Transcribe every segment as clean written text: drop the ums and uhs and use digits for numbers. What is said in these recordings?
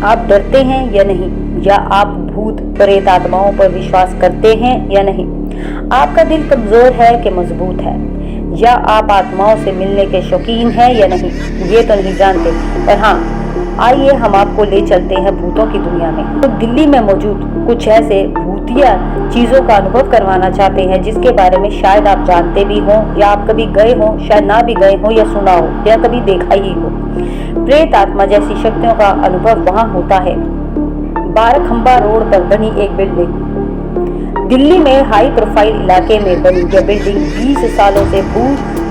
आप डरते हैं या नहीं, या आप भूत प्रेत आत्माओं पर विश्वास करते हैं या नहीं? आपका दिल कमजोर है कि मजबूत है, या आप आत्माओं से मिलने के शौकीन हैं या नहीं, ये तो नहीं जानते। पर हाँ, आइए हम आपको ले चलते हैं भूतों की दुनिया में। तो दिल्ली में मौजूद कुछ ऐसे भूतिया चीजों का अनुभव करवाना चाहते हैं जिसके बारे में शायद आप जानते भी हों, या आप कभी गए हों, शायद ना भी गए हों, या सुना हो, या कभी देखा ही हो। प्रेत आत्मा जैसी शक्तियों का अनुभव वहाँ होता है। बारखंबा रोड पर बनी एक बिल्डिंग, दिल्ली में हाई प्रोफाइल इलाके में बनी यह बिल्डिंग 20 सालों से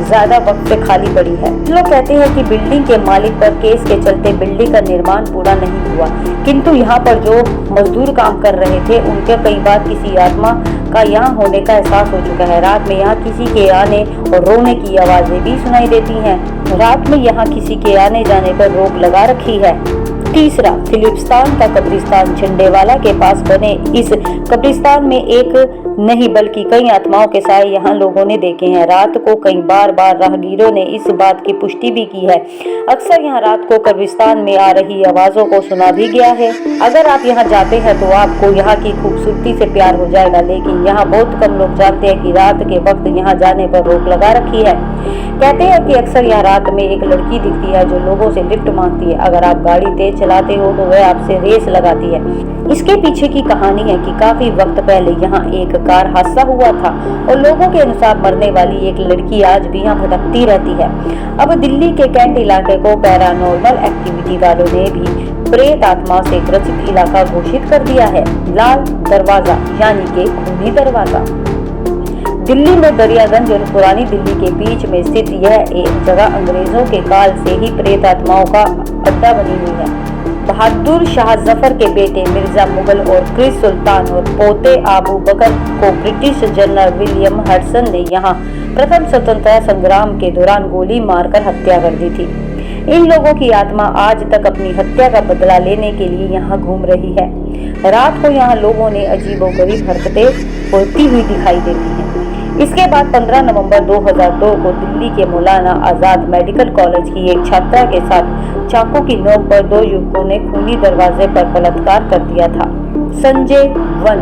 ज्यादा वक्त से खाली पड़ी है। लोग कहते हैं कि बिल्डिंग के मालिक पर केस के चलते बिल्डिंग का निर्माण पूरा नहीं हुआ, किंतु यहाँ पर जो मजदूर काम कर रहे थे उनके कई बार किसी आत्मा का यहाँ होने का एहसास हो चुका है। रात में यहाँ किसी के आने और रोने की आवाजें भी सुनाई देती हैं। रात में यहाँ किसी के आने जाने पर रोक लगा रखी है। तीसरा, फिलिप्स्तान का कब्रिस्तान। झंडेवाला के पास बने इस कब्रिस्तान में एक नहीं बल्कि कई आत्माओं के साए यहाँ लोगों ने देखे हैं। रात को कई बार राहगीरों ने इस बात की पुष्टि भी की है। अक्सर यहाँ रात को कब्रिस्तान में आ रही आवाजों को सुना भी गया है। अगर आप यहाँ जाते हैं तो आपको यहाँ की खूबसूरती से प्यार हो जाएगा, लेकिन यहाँ बहुत कम लोग जानते हैं कि रात के वक्त यहाँ जाने पर रोक लगा रखी है। कहते हैं कि अक्सर यहाँ रात में एक लड़की दिखती है जो लोगों से लिफ्ट मांगती है। अगर आप गाड़ी तेज चलाते हो तो वह आपसे रेस लगाती है। इसके पीछे की कहानी है कि काफी वक्त पहले यहाँ एक कार हादसा हुआ था और लोगों के अनुसार मरने वाली एक लड़की आज भी यहाँ भटकती रहती है। अब दिल्ली के कैंट इलाके को पैरानॉर्मल एक्टिविटी वालों ने भी प्रेत आत्मा से ग्रसित इलाका घोषित कर दिया है। लाल दरवाजा यानी के खूनी दरवाजा। दिल्ली में दरियागंज और पुरानी दिल्ली के बीच में स्थित यह एक जगह अंग्रेजों के काल से ही प्रेत आत्माओं का अड्डा बनी हुई है। बहादुर शाह जफर के बेटे मिर्जा मुगल और क्रिस सुल्तान और पोते अबू बकर को ब्रिटिश जनरल विलियम हडसन ने यहाँ प्रथम स्वतंत्रता संग्राम के दौरान गोली मारकर हत्या कर दी थी। इन लोगों की आत्मा आज तक अपनी हत्या का बदला लेने के लिए यहाँ घूम रही है। रात को यहाँ लोगों ने अजीबोगरीब हरकतें होती हुई दिखाई देती हैं। इसके बाद 15 नवंबर 2002 को दिल्ली के मौलाना आजाद मेडिकल कॉलेज की एक छात्रा के साथ चाकू की नोक पर दो युवकों ने खूनी दरवाजे पर बलात्कार कर दिया था। संजय वन,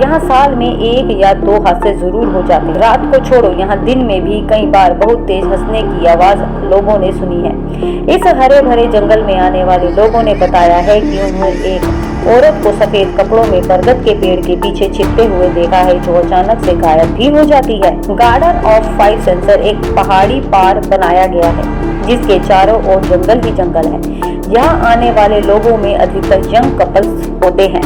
यहाँ साल में 1 या 2 हादसे जरूर हो जाते। रात को छोड़ो, यहाँ दिन में भी कई बार बहुत तेज हंसने की आवाज लोगों ने सुनी है। इस हरे भरे जंगल में आने वाले लोगों ने बताया है कि उन्होंने एक औरत को सफेद कपड़ों में बरगद के पेड़ के पीछे छिपते हुए देखा है, जो अचानक से गायब भी हो जाती है। गार्डन ऑफ 5 सेंसर एक पहाड़ी पार बनाया गया है जिसके चारों ओर जंगल ही जंगल है। यहाँ आने वाले लोगों में अधिकतर यंग कपल्स होते हैं।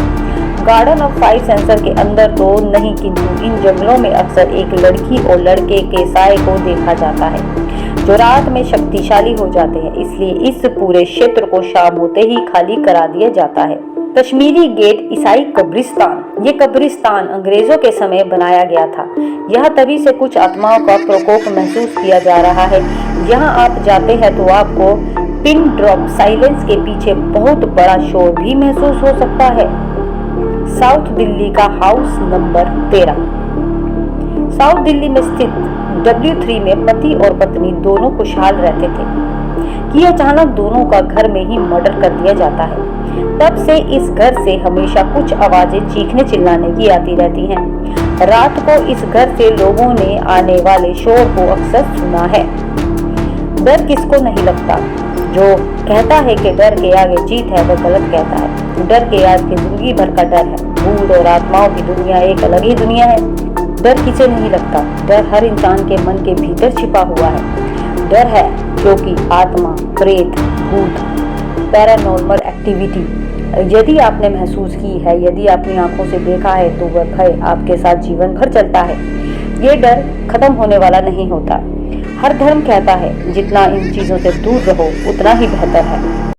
गार्डन ऑफ 5 सेंसर के अंदर तो नहीं, किंतु इन जंगलों में अक्सर एक लड़की और लड़के के साए को देखा जाता है जो रात में शक्तिशाली हो जाते हैं। इसलिए इस पूरे क्षेत्र को शाम होते ही खाली करा दिया जाता है। कश्मीरी गेट ईसाई कब्रिस्तान। ये कब्रिस्तान अंग्रेजों के समय बनाया गया था। यह तभी से कुछ आत्माओं का प्रकोप महसूस किया जा रहा है। यहाँ आप जाते हैं तो आपको पिन ड्रॉप साइलेंस के पीछे बहुत बड़ा शोर भी महसूस हो सकता है। साउथ दिल्ली का हाउस नंबर 13। साउथ दिल्ली में स्थित W3 में पति और पत्नी दोनों खुशहाल रहते थे कि अचानक दोनों का घर में ही मर्डर कर दिया जाता है। तब से इस घर से हमेशा कुछ आवाजें चीखने चिल्लाने की आती रहती हैं। रात को इस घर से लोगों ने आने वाले शोर को अक्सर सुना है। डर किसको नहीं लगता? जो कहता है कि डर के आगे जीत है वह गलत कहता है। डर के आगे जिंदगी भर का डर है। भूत और आत्माओं की दुनिया एक अलग ही दुनिया है। डर किसे नहीं लगता? डर हर इंसान के मन के भीतर छिपा हुआ है। डर है क्योंकि आत्मा, प्रेत, भूत, पैरानॉर्मल एक्टिविटी यदि आपने महसूस की है, यदि अपनी आंखों से देखा है, तो वह भय आपके साथ जीवन भर चलता है। ये डर खत्म होने वाला नहीं होता। हर धर्म कहता है जितना इन चीजों से दूर रहो उतना ही बेहतर है।